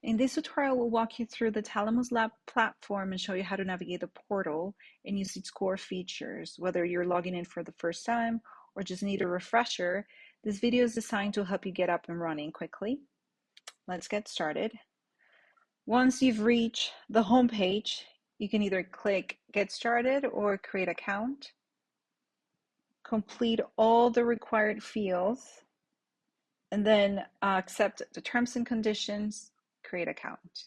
In this tutorial, we'll walk you through the Thalamus Lab platform and show you how to navigate the portal and use its core features. Whether you're logging in for the first time or just need a refresher, this video is designed to help you get up and running quickly. Let's get started. Once you've reached the home page, you can either click Get Started or Create Account. Complete all the required fields, and then accept the terms and conditions, create account.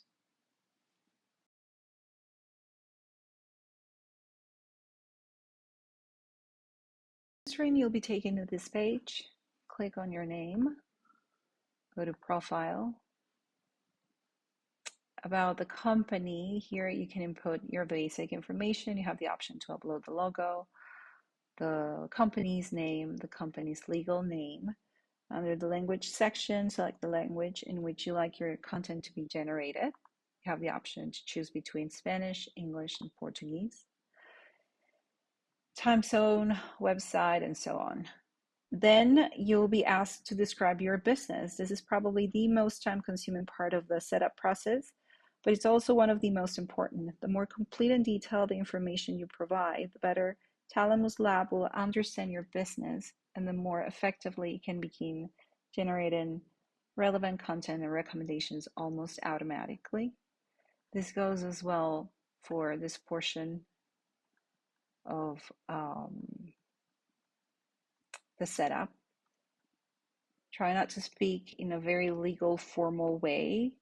Screen, you'll be taken to this page. Click on your name, go to Profile. About the company, here you can input your basic information. You have the option to upload the logo, the company's name, the company's legal name. Under the language section, select the language in which you like your content to be generated. You have the option to choose between Spanish, English, and Portuguese. Time zone, website, and so on. Then you'll be asked to describe your business. This is probably the most time-consuming part of the setup process, but it's also one of the most important. The more complete and detailed the information you provide, the better Thalamus Lab will understand your business, and the more effectively it can begin generating relevant content and recommendations almost automatically. This goes as well for this portion of the setup. Try not to speak in a very legal, formal way.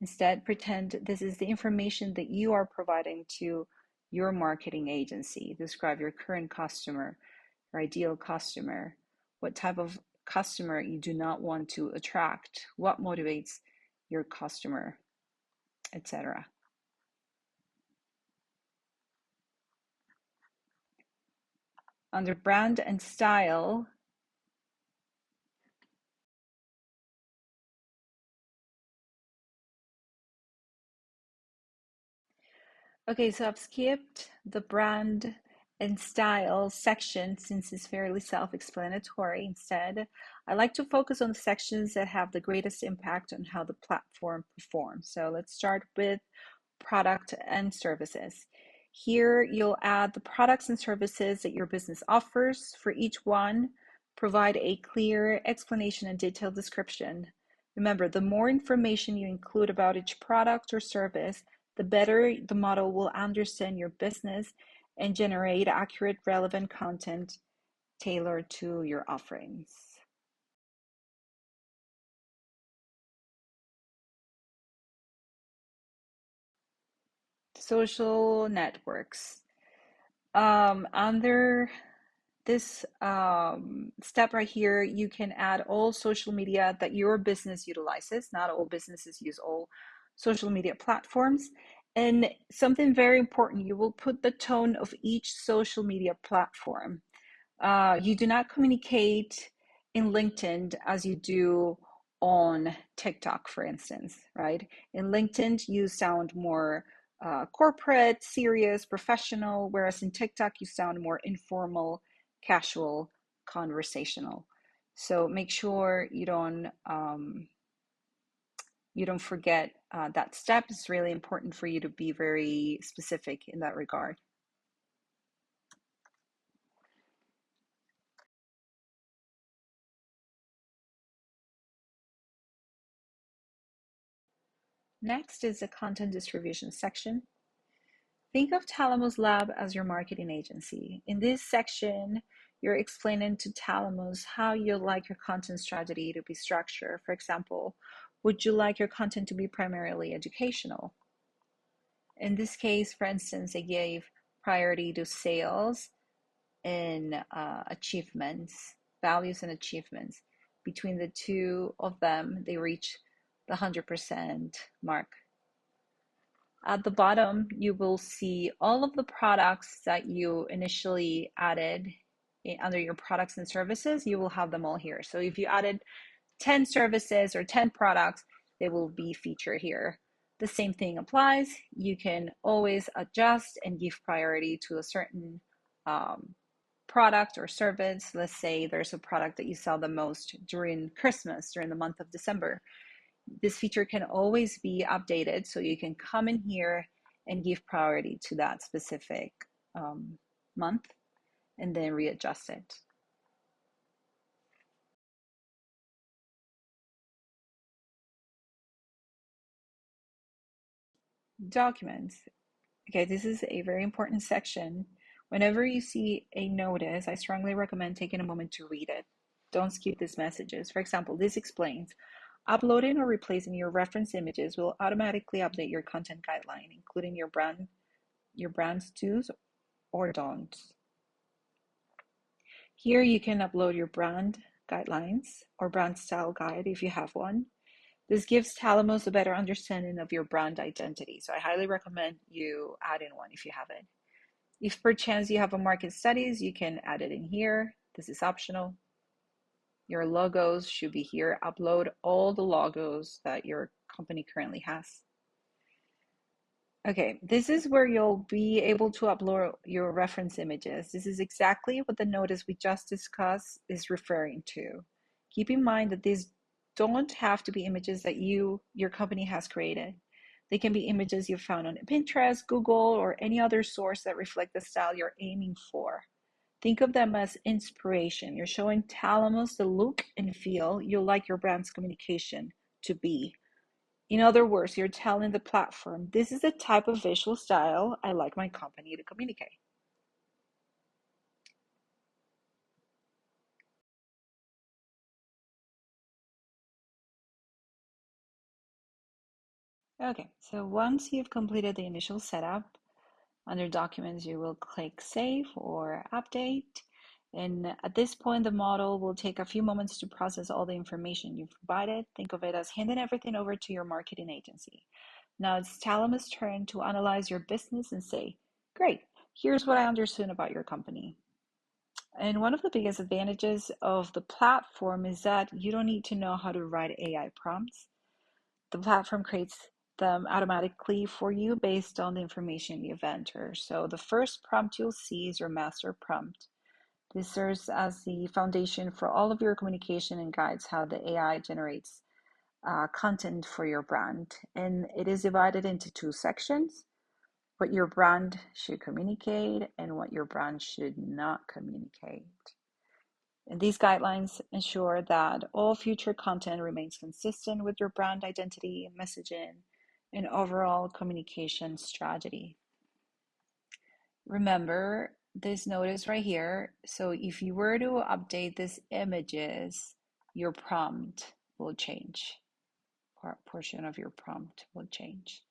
Instead, pretend this is the information that you are providing to your marketing agency. Describe your current customer, your ideal customer, what type of customer you do not want to attract, what motivates your customer, etc. Under brand and style, okay, so I've skipped the brand and style section since it's fairly self-explanatory. Instead, I like to focus on the sections that have the greatest impact on how the platform performs. So let's start with product and services. Here, you'll add the products and services that your business offers. For each one, provide a clear explanation and detailed description. Remember, the more information you include about each product or service, the better the model will understand your business and generate accurate, relevant content tailored to your offerings. Social networks. Under this step right here, you can add all social media that your business utilizes. Not all businesses use all social media platforms. And something very important, you will put the tone of each social media platform. You do not communicate in LinkedIn as you do on TikTok, for instance, right? In LinkedIn, you sound more corporate, serious, professional, whereas in TikTok, you sound more informal, casual, conversational. So make sure you don't forget that step. It's really important for you to be very specific in that regard. Next is the content distribution section. Think of Thalamus Lab as your marketing agency. In this section, you're explaining to Thalamus how you'd like your content strategy to be structured. For example, would you like your content to be primarily educational? In this case, for instance, I gave priority to sales and achievements, values and achievements. Between the two of them, they reach the 100% mark. At the bottom, you will see all of the products that you initially added under your products and services. You will have them all here. So if you added 10 services or 10 products, they will be featured here. The same thing applies. You can always adjust and give priority to a certain product or service. Let's say there's a product that you sell the most during Christmas, during the month of December. This feature can always be updated, so you can come in here and give priority to that specific month and then readjust it. Documents. Okay, this is a very important section. Whenever you see a notice, I strongly recommend taking a moment to read it. Don't skip these messages. For example, this explains uploading or replacing your reference images will automatically update your content guideline, including your brand's do's or don'ts. Here you can upload your brand guidelines or brand style guide if you have one. This gives Thalamus a better understanding of your brand identity. So I highly recommend you add in one if you have it. If perchance you have a market studies, you can add it in here. This is optional. Your logos should be here. Upload all the logos that your company currently has. Okay, this is where you'll be able to upload your reference images. This is exactly what the notice we just discussed is referring to. Keep in mind that these don't have to be images that your company has created. They can be images you found on Pinterest, Google, or any other source that reflect the style you're aiming for. Think of them as inspiration. You're showing Thalamus the look and feel you'll like your brand's communication to be. In other words, you're telling the platform, this is the type of visual style I like my company to communicate. Okay, so once you've completed the initial setup, under Documents, you will click Save or Update. And at this point, the model will take a few moments to process all the information you've provided. Think of it as handing everything over to your marketing agency. Now it's Thalamus' turn to analyze your business and say, great, here's what I understood about your company. And one of the biggest advantages of the platform is that you don't need to know how to write AI prompts. The platform creates them automatically for you based on the information you've entered. So the first prompt you'll see is your master prompt. This serves as the foundation for all of your communication and guides how the AI generates content for your brand. And it is divided into two sections: what your brand should communicate and what your brand should not communicate. And these guidelines ensure that all future content remains consistent with your brand identity, messaging, and overall communication strategy. Remember this notice right here. So if you were to update these images, your prompt will change. Portion of your prompt will change.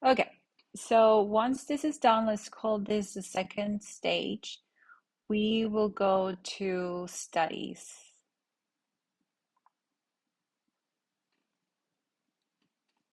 Okay, so once this is done, let's call this the second stage. We will go to studies.